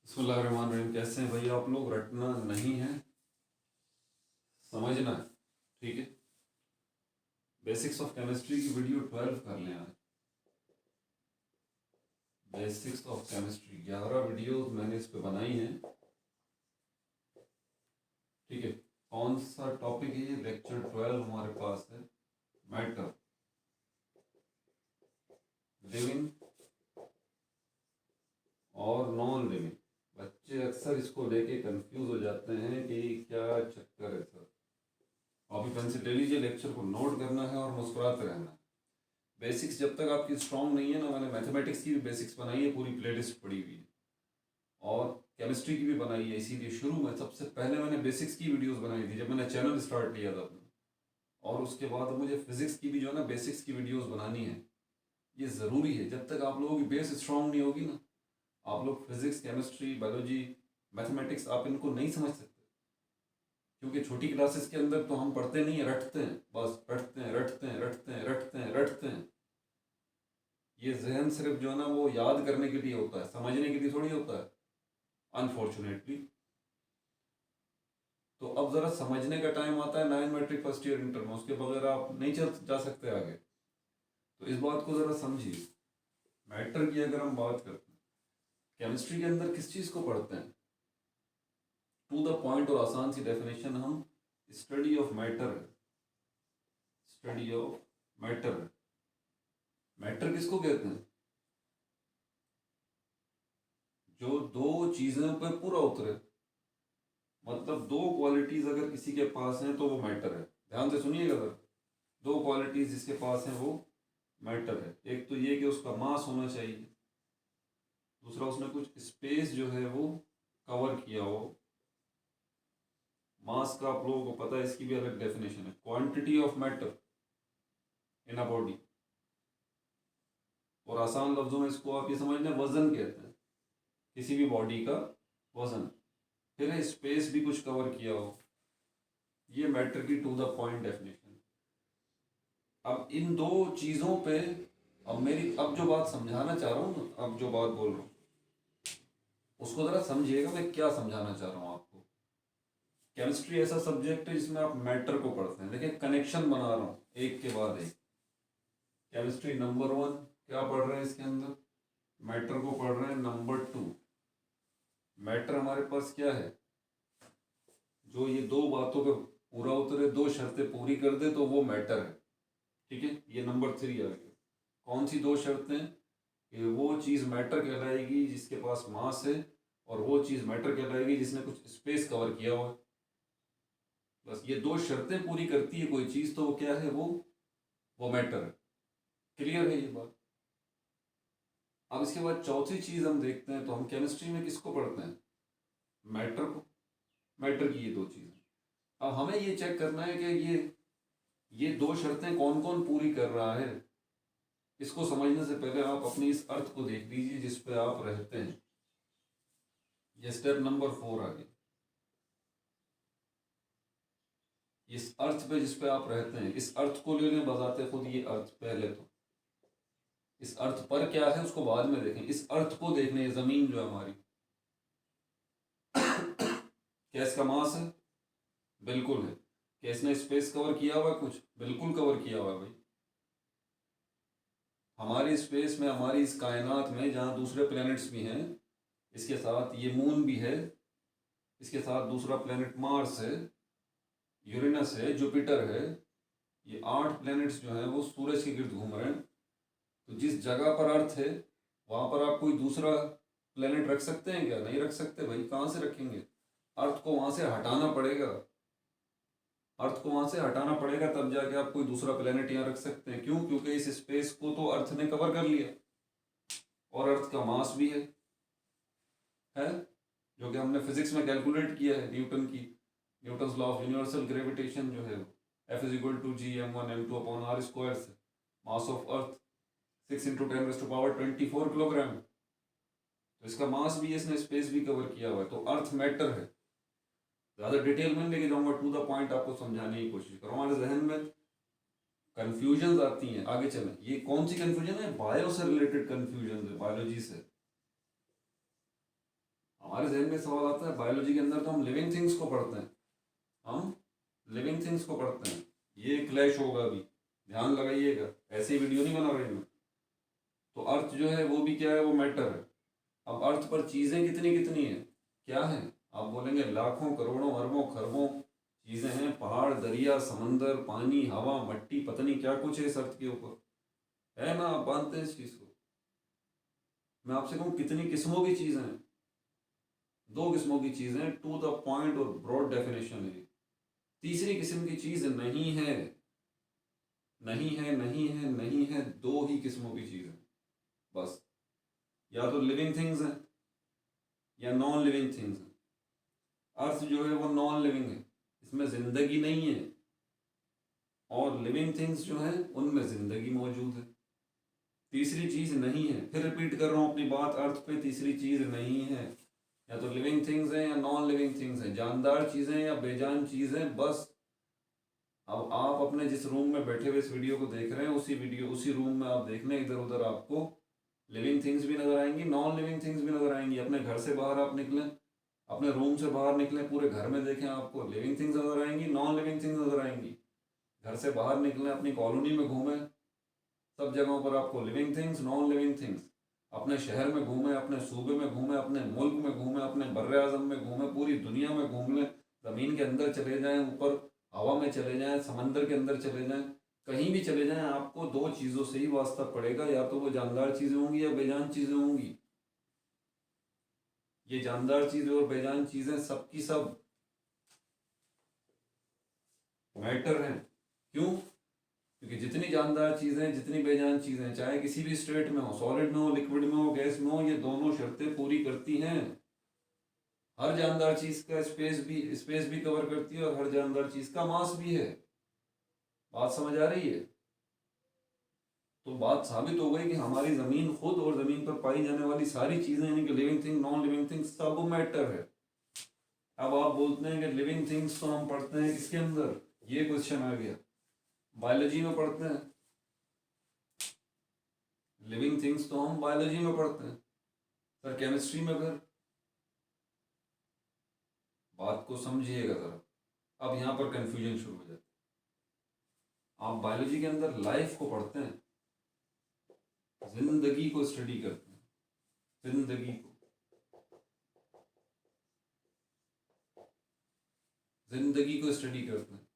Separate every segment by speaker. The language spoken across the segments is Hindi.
Speaker 1: बिस्मिल्लाहिर्रहमानिर्रहीम। कैसे हैं भाई आप लोग? रटना नहीं है, समझना है। ठीक है। बेसिक्स ऑफ केमिस्ट्री की वीडियो 12 कर लें आज। बेसिक्स ऑफ केमिस्ट्री 11 वीडियो मैंने इस पे बनाई हैं। ठीक है। कौन सा टॉपिक है ये? लेक्चर 12 हमारे पास है, मैटर, लिविंग और नॉन लिविंग। बच्चे अक्सर इसको लेके कंफ्यूज हो जाते हैं कि क्या चक्कर है सर। कॉपी पेन से ले लीजिए, लेक्चर को नोट करना है और मुस्कुराते रहना है। बेसिक्स जब तक आपकी स्ट्रांग नहीं है ना, मैंने मैथमेटिक्स की भी बेसिक्स बनाई है, पूरी प्लेलिस्ट पड़ी हुई है, और केमिस्ट्री की भी बनाई है। इसीलिए शुरू में सबसे पहले मैंने बेसिक्स की वीडियोस बनाई थी जब मैंने चैनल स्टार्ट किया था अपना। और उसके बाद मुझे फिजिक्स की भी जो है ना बेसिक्स की वीडियोस बनानी है। ये ज़रूरी है। जब तक आप लोगों की बेस स्ट्रांग नहीं होगी ना, आप लोग फिजिक्स, केमिस्ट्री, बायोलॉजी, मैथमेटिक्स आप इनको नहीं समझ सकते। क्योंकि छोटी क्लासेस के अंदर तो हम पढ़ते नहीं है, रटते हैं, बस रटते हैं रटते हैं रटते हैं रटते हैं रटते हैं। ये जहन सिर्फ जो है ना वो याद करने के लिए होता है, समझने के लिए थोड़ी होता है, अनफॉर्चुनेटली। तो अब जरा समझने का टाइम आता है 9 मैट्रिक फर्स्ट ईयर इंटर में, उसके बगैर आप नहीं चल जा सकते आगे। तो इस बात को जरा समझिए। मैटर की अगर हम बात करते हैं, केमिस्ट्री के अंदर किस चीज़ को पढ़ते हैं? टू द पॉइंट और आसान सी डेफिनेशन हम स्टडी ऑफ मैटर है। स्टडी ऑफ मैटर है। मैटर किसको कहते हैं? जो दो चीज़ों पे पूरा उतरे। मतलब दो क्वालिटीज अगर किसी के पास हैं तो वो मैटर है। ध्यान से सुनिएगा सर। दो क्वालिटीज जिसके पास हैं वो मैटर है। एक तो ये कि उसका मास होना चाहिए, दूसरा उसने कुछ स्पेस जो है वो कवर किया हो। मास का आप लोगों को पता है, इसकी भी अलग डेफिनेशन है, quantity of matter in a body. और आसान लफ्जों में इसको आप ये समझ लें, वजन कहते हैं किसी भी बॉडी का वजन। फिर है स्पेस भी कुछ कवर किया हो। ये मैटर की टू द पॉइंट डेफिनेशन। अब इन दो चीज़ों पे अब जो बात समझाना चाह रहा हूँ ना, अब जो बात बोल रहा हूँ उसको ज़रा समझिएगा मैं क्या समझाना चाह रहा हूँ आपको। केमिस्ट्री ऐसा सब्जेक्ट है जिसमें आप मैटर को पढ़ते हैं। देखिए कनेक्शन बना रहा हूँ एक के बाद एक। केमिस्ट्री नंबर 1 क्या पढ़ रहे हैं इसके अंदर? मैटर को पढ़ रहे हैं। नंबर 2 मैटर हमारे पास क्या है? जो ये दो बातों पे पूरा उतरे, दो शर्तें पूरी कर दे तो वो मैटर है। ठीक है। ये नंबर 3 आ गया। कौन सी दो शर्तें? कि वो चीज़ मैटर कहलाएगी जिसके पास मास है, और वो चीज़ मैटर कहलाएगी जिसने कुछ स्पेस कवर किया हुआ है। बस ये दो शर्तें पूरी करती है कोई चीज़ तो वो क्या है? वो मैटर है। क्लियर है ये बात? अब इसके बाद चौथी चीज़ हम देखते हैं, तो हम केमिस्ट्री में किसको पढ़ते हैं? मैटर को। मैटर की ये दो चीज़ें। अब हमें ये चेक करना है कि ये दो शर्तें कौन कौन पूरी कर रहा है। इसको समझने से पहले आप अपनी इस अर्थ को देख लीजिए जिस पे आप रहते हैं। ये स्टेप नंबर 4 आ गया। इस अर्थ पे जिस पे आप रहते हैं, इस अर्थ को ले लें बजाते खुद। ये अर्थ पहले तो, इस अर्थ पर क्या है उसको बाद में देखें। इस अर्थ को देखने, ये जमीन जो है हमारी, क्या इसका मास है? बिल्कुल है। क्या इसने स्पेस कवर किया हुआ है? कुछ बिल्कुल कवर किया हुआ है भाई। हमारी स्पेस में, हमारी इस कायनात में जहाँ दूसरे प्लैनेट्स भी हैं, इसके साथ ये मून भी है, इसके साथ दूसरा प्लैनेट मार्स है, यूरेनस है, जुपिटर है। ये 8 प्लैनेट्स जो हैं वो सूरज के गिर्द घूम रहे हैं। तो जिस जगह पर अर्थ है वहां पर आप कोई दूसरा प्लेनेट रख सकते हैं क्या? नहीं रख सकते भाई। कहाँ से रखेंगे? अर्थ को वहां से हटाना पड़ेगा। अर्थ को वहां से हटाना पड़ेगा तब जाके आप कोई दूसरा प्लेनेट यहाँ रख सकते हैं। क्यों? क्योंकि इस स्पेस को तो अर्थ ने कवर कर लिया, और अर्थ का मास भी है जो कि हमने फिजिक्स में कैलकुलेट किया है, न्यूटन की, Newton law of universal gravitation जो है वो F is equal to G m1 m2 upon R square से। Mass of earth 6 × 10⁻⁴ kilogram. तो इसका मास भी है, इसने स्पेस भी कवर किया हुआ है, तो अर्थ मैटर है। ज़्यादा डिटेल में लेके जाऊंगा, टू द पॉइंट आपको समझाने की कोशिश करूँ। हमारे जहन में कन्फ्यूजन आती हैं। आगे चलें। ये कौन सी कन्फ्यूजन है? बायो से रिलेटेड कन्फ्यूजन है, बायोलॉजी से। हमारे जहन में सवाल आता है, बायोलॉजी के अंदर तो हम लिविंग थिंग्स को पढ़ते हैं, हम लिविंग थिंग्स को पढ़ते हैं। ये क्लैश होगा अभी, ध्यान लगाइएगा, ऐसे ही वीडियो नहीं बना रही मैं। तो अर्थ जो है वो भी क्या है, वो मैटर है। अब अर्थ पर चीज़ें कितनी कितनी है, क्या है, आप बोलेंगे लाखों करोड़ों अरबों खरबों चीज़ें हैं, पहाड़ दरिया समंदर पानी हवा मट्टी, पता नहीं क्या कुछ है इस अर्थ के ऊपर, है ना, आप मानते हैं इस चीज़ को? मैं आपसे कहूँ कितनी किस्मों की चीज़ें हैं, 2 किस्मों की चीज़ें, टू द पॉइंट और ब्रॉड डेफिनेशन है। तीसरी किस्म की चीज़ नहीं है, नहीं है, नहीं है, नहीं है, 2 ही किस्मों की चीज़ है बस, या तो लिविंग थिंग्स हैं या नॉन लिविंग थिंग्स हैं। अर्थ जो है वो नॉन लिविंग है, इसमें जिंदगी नहीं है, और लिविंग थिंग्स जो हैं उनमें जिंदगी मौजूद है। तीसरी चीज नहीं है, फिर रिपीट कर रहा हूं अपनी बात, अर्थ पे तीसरी चीज नहीं है, या तो लिविंग थिंग्स हैं या नॉन लिविंग थिंग्स हैं, जानदार चीजें या बेजान चीजें, बस। अब आप अपने जिस रूम में बैठे हुए इस वीडियो को देख रहे हैं, उसी रूम में आप देख लें, इधर उधर आपको लिविंग थिंग्स भी नजर आएंगी, नॉन लिविंग थिंग्स भी नजर आएंगी। अपने घर से बाहर आप निकलें, अपने रूम से बाहर निकलें, पूरे घर में देखें, आपको लिविंग थिंग्स नजर आएंगी, नॉन लिविंग थिंग्स नजर आएंगी। घर से बाहर निकलें, अपनी कॉलोनी में घूमें, सब जगहों पर आपको living things non living things. अपने शहर में घूमें, अपने सूबे में घूमें, अपने मुल्क में घूमें, अपने बर्रे आज़म में घूमें, पूरी दुनिया में घूम लें, ज़मीन के अंदर चले जाएं, ऊपर हवा में चले जाएं, समंदर के अंदर चले जाएं, कहीं भी चले जाएं, आपको 2 चीज़ों से ही वास्ता पड़ेगा, या तो वो जानदार चीज़ें होंगी या बेजान चीज़ें होंगी। ये जानदार चीज़ें और बेजान चीज़ें सबकी सब मैटर हैं। क्यों? क्योंकि जितनी जानदार चीज़ें जितनी बेजान चीज़ें, चाहे किसी भी स्टेट में हो, सॉलिड में हो, लिक्विड में हो, गैस में हो, ये दोनों शर्तें पूरी करती हैं। हर जानदार चीज़ का स्पेस भी कवर करती है, और हर जानदार चीज़ का मास भी है। बात समझ आ रही है? तो बात साबित हो गई कि हमारी ज़मीन खुद और ज़मीन पर पाई जाने वाली सारी चीज़ें, यानी कि living thing non living thing, सब मैटर है। अब आप बोलते हैं कि लिविंग थिंग्स तो हम पढ़ते हैं किसके अंदर, ये क्वेश्चन आ गया, बायोलॉजी में पढ़ते हैं। लिविंग थिंग्स तो हम बायोलॉजी में पढ़ते हैं सर, केमिस्ट्री में फिर, बात को समझिएगा जरा। अब यहाँ पर कंफ्यूजन शुरू हो जाता है। आप बायोलॉजी के अंदर लाइफ को पढ़ते हैं, जिंदगी को स्टडी करते हैं, जिंदगी को स्टडी करते हैं।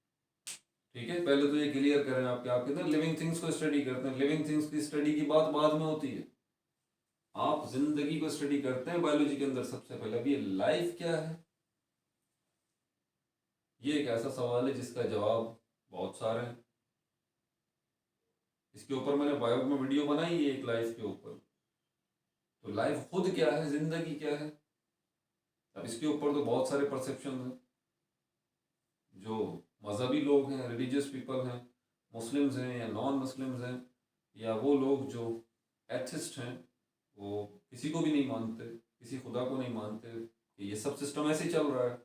Speaker 1: ठीक है, पहले तो ये क्लियर करें आपके अंदर लिविंग थिंग्स को स्टडी करते हैं, लिविंग थिंग्स की स्टडी की बात बाद में होती है। आप जिंदगी को स्टडी करते हैं बायोलॉजी के अंदर सबसे पहले। अब ये लाइफ क्या है, ये एक ऐसा सवाल है जिसका जवाब बहुत सारे हैं। इसके ऊपर मैंने बायो में वीडियो बनाई है एक लाइफ के ऊपर। तो लाइफ खुद क्या है, जिंदगी क्या है, अब इसके ऊपर तो बहुत सारे परसेप्शन हैं। जो मजहबी लोग हैं, रिलीजियस पीपल हैं, मुस्लिम्स हैं या नॉन मुस्लिम्स हैं, या वो लोग जो एथिस्ट हैं, वो किसी को भी नहीं मानते, किसी खुदा को नहीं मानते, कि ये सब सिस्टम ऐसे ही चल रहा है।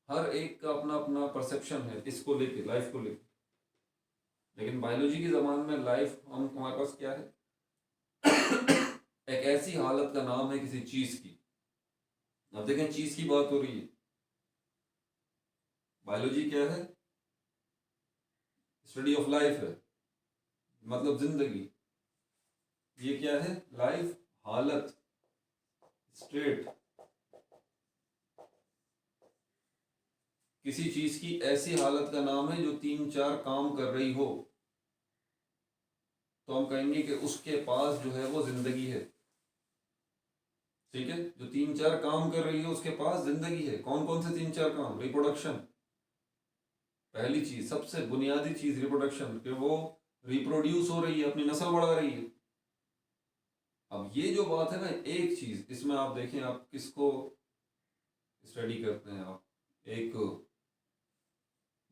Speaker 1: हर एक का अपना अपना परसेप्शन है इसको लेके, लाइफ को लेके। लेकिन बायोलॉजी की ज़बान में लाइफ हम हमारे पास क्या है, एक ऐसी हालत का नाम है किसी चीज़ की। अब देखें, चीज़ की बात हो रही है, बायोलॉजी क्या है, स्टडी ऑफ लाइफ है, मतलब जिंदगी। ये क्या है, लाइफ, हालत, स्टेट, किसी चीज की ऐसी हालत का नाम है जो 3-4 काम कर रही हो, तो हम कहेंगे कि उसके पास जो है वो जिंदगी है। ठीक है, जो 3-4 काम कर रही है उसके पास जिंदगी है। कौन कौन से 3-4 काम? रिप्रोडक्शन, पहली चीज, सबसे बुनियादी चीज रिप्रोडक्शन, कि वो रिप्रोड्यूस हो रही है, अपनी नस्ल बढ़ा रही है। अब ये जो बात है ना, एक चीज इसमें आप देखें, आप किसको स्टडी करते हैं, आप एक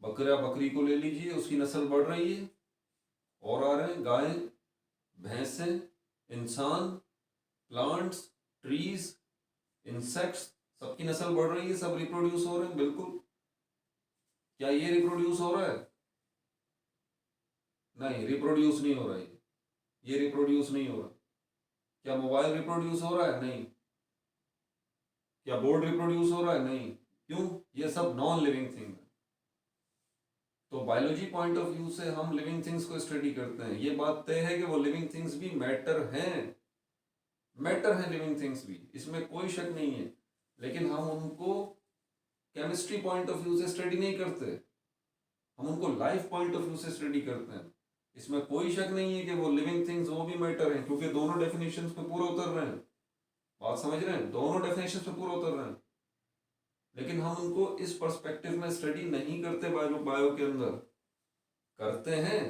Speaker 1: बकरा बकरी को ले लीजिए, उसकी नस्ल बढ़ रही है, और आ रहे हैं गाय, भैंसें, इंसान, प्लांट्स, ट्रीज, इंसेक्ट्स, सबकी नस्ल बढ़ रही है, सब रिप्रोड्यूस हो रहे हैं। बिल्कुल। क्या ये रिप्रोड्यूस हो रहा है? नहीं, रिप्रोड्यूस नहीं हो रहा है, ये रिप्रोड्यूस नहीं हो रहा। क्या मोबाइल रिप्रोड्यूस हो रहा है? नहीं। क्या बोर्ड रिप्रोड्यूस हो रहा है? नहीं। क्यों? ये सब नॉन लिविंग थिंग है। तो बायोलॉजी पॉइंट ऑफ व्यू से हम लिविंग थिंग्स को स्टडी करते हैं। ये बात तय है कि वो लिविंग थिंग्स भी मैटर हैं, मैटर है लिविंग थिंग्स भी, इसमें कोई शक नहीं है। लेकिन हम उनको केमिस्ट्री पॉइंट ऑफ व्यू से स्टडी नहीं करते, हम उनको लाइफ पॉइंट ऑफ व्यू से स्टडी करते हैं। इसमें कोई शक नहीं है कि वो लिविंग थिंग्स वो भी मैटर हैं, क्योंकि दोनों डेफिनेशंस पे पूरा उतर रहे हैं। बात समझ रहे हैं? दोनों डेफिनेशंस पे पूरा उतर रहे हैं। लेकिन हम उनको इस पर्सपेक्टिव में स्टडी नहीं करते। बायो के अंदर करते हैं।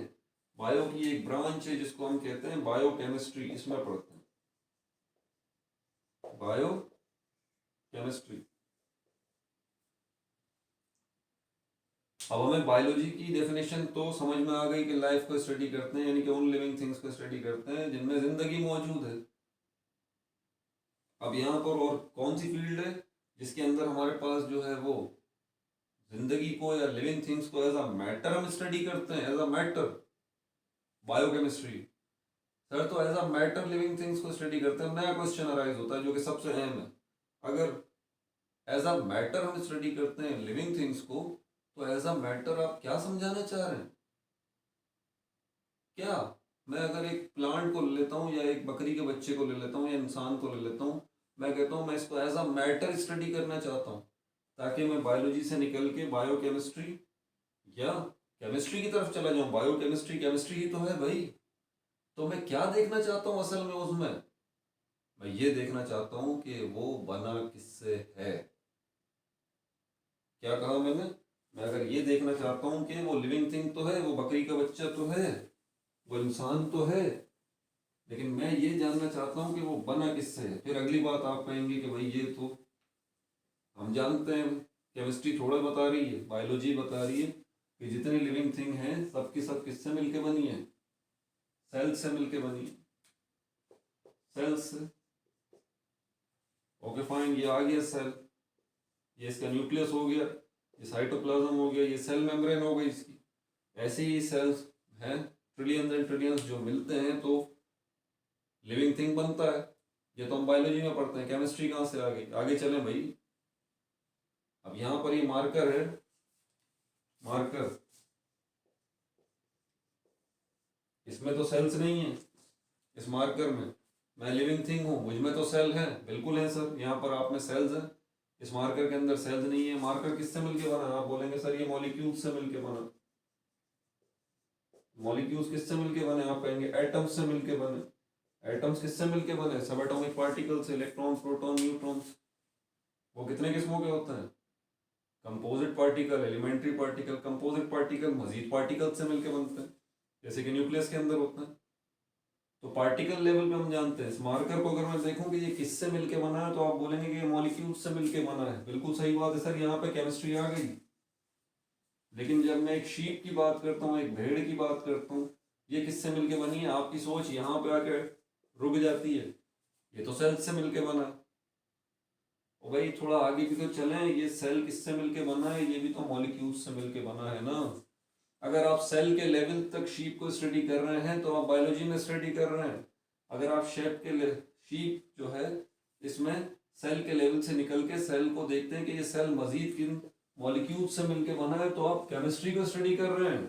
Speaker 1: बायो की एक ब्रांच है जिसको हम कहते हैं बायो केमिस्ट्री, इसमें पढ़ते हैं बायो केमिस्ट्री। अब हमें बायोलॉजी की डेफिनेशन तो समझ में आ गई कि लाइफ को स्टडी करते हैं, यानी कि उन लिविंग थिंग्स को स्टडी करते हैं जिनमें जिंदगी मौजूद है। अब यहाँ पर और कौन सी फील्ड है जिसके अंदर हमारे पास जो है वो जिंदगी को या लिविंग थिंग्स को एज अ मैटर हम स्टडी करते हैं, as a matter? Biochemistry. Sir तो as a matter living things को स्टडी करते हैं। नया क्वेश्चन अराइज होता है जो कि सबसे अहम है। अगर एज अ मैटर हम स्टडी करते हैं लिविंग थिंग्स को, तो एज अ मैटर आप क्या समझाना चाह रहे हैं? क्या मैं अगर एक प्लांट को ले लेता हूँ या एक बकरी के बच्चे को ले लेता हूँ या इंसान को ले लेता हूँ, मैं कहता हूँ मैं इसको एज अ मैटर स्टडी करना चाहता हूँ, ताकि मैं बायोलॉजी से निकल के बायोकेमिस्ट्री या केमिस्ट्री की तरफ चला जाऊँ। बायोकेमिस्ट्री केमिस्ट्री ही तो है भाई। तो मैं क्या देखना चाहता हूँ असल में उसमें? मैं ये देखना चाहता हूँ कि वो बना किससे है। क्या कहा मैंने? मैं अगर ये देखना चाहता हूँ कि वो लिविंग थिंग तो है, वो बकरी का बच्चा तो है, वो इंसान तो है, लेकिन मैं ये जानना चाहता हूँ कि वो बना किससे है। फिर अगली बात आप कहेंगे कि भाई ये तो हम जानते हैं, केमिस्ट्री थोड़ा बता रही है, बायोलॉजी बता रही है कि जितनी लिविंग थिंग है सबकी सब किससे मिलके बनी है? सेल्स से मिलके बनी है, सेल्स से। ओके फाइन, ये आ गया सेल, ये इसका न्यूक्लियस हो गया, ये साइटोप्लाज्म हो गया, ये सेल मेम्ब्रेन हो गई इसकी। ऐसे ही सेल्स हैं ट्रिलियंस एंड ट्रिलियंस जो मिलते हैं तो लिविंग थिंग बनता है। ये तो हम बायोलॉजी में पढ़ते हैं। केमिस्ट्री कहाँ से आ गई? आगे चलें भाई। अब यहाँ पर ये मार्कर है, मार्कर, इसमें तो सेल्स नहीं है। इस मार्कर में मैं लिविंग थिंग हूँ, मुझ में तो सेल है, बिल्कुल है सर। यहाँ पर आप में सेल्स हैं, इस मार्कर के अंदर सेल्स नहीं है। मार्कर किससे मिलके बना? आप बोलेंगे सर ये मॉलिक्यूल्स से मिलके बना। मॉलिक्यूल्स किससे मिलके बने? आप कहेंगे एटम्स से मिलके बने। एटम्स किससे मिलके बने? सब atomic particles, electrons, proton, neutrons. वो कितने किस्मों के होते हैं? Composite particle, elementary particle. Composite particle मजीद पार्टिकल से मिलके बनते हैं, जैसे कि न्यूक्लियस के अंदर होता है। तो पार्टिकल लेवल पे हम जानते हैं। इस मार्कर को अगर मैं देखूं कि ये किससे मिलके बना है, तो आप बोलेंगे कि ये मॉलिक्यूल्स से मिलके बना है। बिल्कुल सही बात है सर, यहाँ पे केमिस्ट्री आ गई। लेकिन जब मैं एक शीप की बात करता हूँ, एक भेड़ की बात करता हूँ, ये किससे मिलके बनी है? आपकी सोच यहाँ पे आके रुक जाती है, ये तो सेल से मिलके बना है। और भाई थोड़ा आगे भी तो चलें, ये सेल किससे मिलके बना है? ये भी तो मॉलिक्यूल्स से मिलके बना है ना। अगर आप सेल के लेवल तक शीप को स्टडी कर रहे हैं तो आप बायोलॉजी में स्टडी कर रहे हैं। अगर आप शीप जो है इसमें सेल के लेवल से निकल के सेल को देखते हैं कि ये सेल मजीद किन मॉलिक्यूल से मिलके बना है, तो आप केमिस्ट्री को स्टडी कर रहे हैं।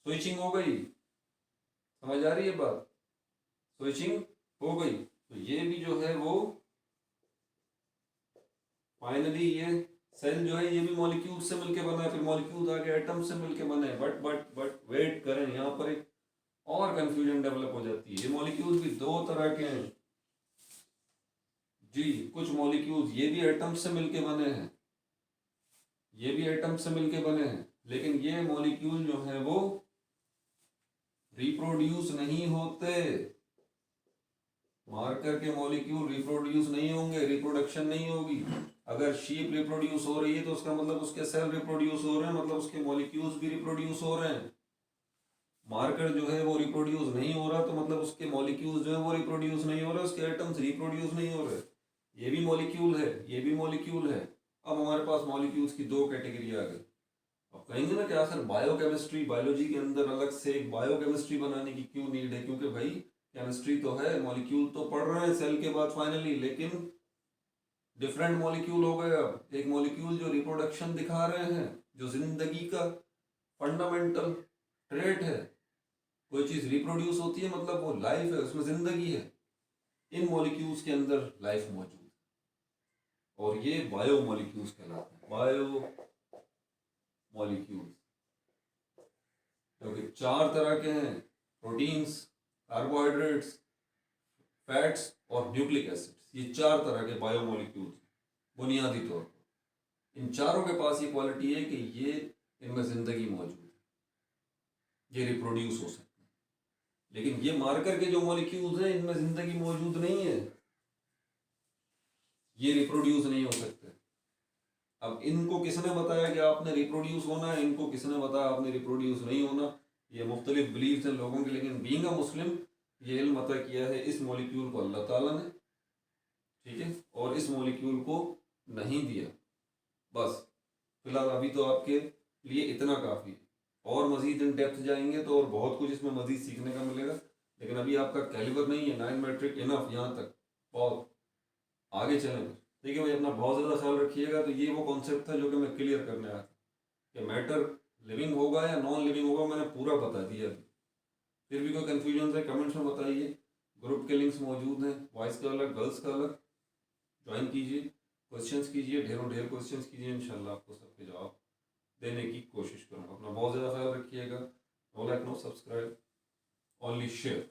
Speaker 1: स्विचिंग हो गई, समझ आ रही है बात? स्विचिंग हो गई। तो ये भी जो है वो फाइनली ये सेल जो है ये भी मॉलिक्यूल से मिलके बना है, फिर मॉलिक्यूल आगे एटम से मिलके बने हैं। बट वेट करें, यहाँ पर एक और कंफ्यूजन डेवलप हो जाती है। ये मॉलिक्यूल भी दो तरह के हैं जी। कुछ मॉलिक्यूल्स ये भी एटम से मिलके बने हैं, ये भी एटम से मिलके बने हैं, लेकिन ये मॉलिक्यूल जो है वो रिप्रोड्यूस नहीं होते। मार्कर के मॉलिक्यूल रिप्रोड्यूस नहीं होंगे, रिप्रोडक्शन नहीं होगी। अगर शीप रिप्रोड्यूस हो रही है तो उसका मतलब उसके सेल रिप्रोड्यूस हो रहे हैं, मतलब उसके मॉलिक्यूल्स भी रिप्रोड्यूस हो रहे हैं। मार्कर जो है वो रिप्रोड्यूस नहीं हो रहा तो मतलब उसके मॉलिक्यूल्स जो है वो रिप्रोड्यूस नहीं हो रहे, उसके एटम्स रिप्रोड्यूस नहीं हो रहे। ये भी मॉलिक्यूल है, ये भी मॉलिक्यूल है। अब हमारे पास मॉलिक्यूल्स की दो कैटेगरी आ गई। अब कहेंगे ना कि आखिर बायोकेमिस्ट्री, बायोलॉजी के अंदर अलग से एक बायोकेमिस्ट्री बनाने की क्यों नीड है? क्योंकि भाई केमिस्ट्री तो है, मॉलिक्यूल तो पढ़ रहे हैं सेल के बाद फाइनली, लेकिन डिफरेंट मॉलिक्यूल हो गए। अब एक मॉलिक्यूल जो रिप्रोडक्शन दिखा रहे हैं, जो जिंदगी का फंडामेंटल ट्रेट है, कोई चीज रिप्रोड्यूस होती है मतलब वो लाइफ है, उसमें जिंदगी है। इन मॉलिक्यूल्स के अंदर लाइफ मौजूद है और ये बायो मॉलिक्यूल्स कहलाते हैं, बायो मॉलिक्यूल्स, क्योंकि चार तरह के हैं, प्रोटीन्स, कार्बोहाइड्रेट्स, फैट्स और न्यूक्लिक एसिड्स। ये चार तरह के बायो मॉलिक्यूल्स बुनियादी तौर पर। इन चारों के पास ये क्वालिटी है कि ये इनमें जिंदगी मौजूद है, ये रिप्रोड्यूस हो सकते हैं। लेकिन ये मार्कर के जो मॉलिक्यूल्स हैं इनमें जिंदगी मौजूद नहीं है, ये रिप्रोड्यूस नहीं हो सकते। अब इनको किसने बताया कि आपने रिप्रोड्यूस होना है, इनको किसने बताया आपने रिप्रोड्यूस नहीं होना? ये मुख्तलिफ बिलीव्स हैं लोगों के, लेकिन बीइंग अ मुस्लिम ये इल्म अता किया है इस मॉलिक्यूल को अल्लाह ताला ने, ठीक है, और इस मॉलिक्यूल को नहीं दिया। बस फिलहाल अभी तो आपके लिए इतना काफ़ी है, और मज़ीद इन डेप्थ जाएंगे तो और बहुत कुछ इसमें मज़ीद सीखने का मिलेगा, लेकिन अभी आपका कैलिबर नहीं है, 9 मैट्रिक इनफ यहाँ तक, बहुत आगे चलेंगे। ठीक है भाई, अपना बहुत ज़्यादा ख्याल रखिएगा। तो ये वो कॉन्सेप्ट था जो कि मैं क्लियर करने आया था कि मैटर लिविंग होगा या नॉन लिविंग होगा, मैंने पूरा बता दिया अभी। फिर भी कोई कन्फ्यूजन है कमेंट्स में बताइए। ग्रुप के लिंक्स मौजूद हैं, बॉयज़ का अलग गर्ल्स का अलग, ज्वाइन कीजिए, क्वेश्चंस कीजिए, ढेरों ढेर क्वेश्चंस कीजिए, इंशाल्लाह आपको सबके जवाब देने की कोशिश करूँगा। अपना बहुत ज़्यादा ख्याल रखिएगा। No like no subscribe, only share.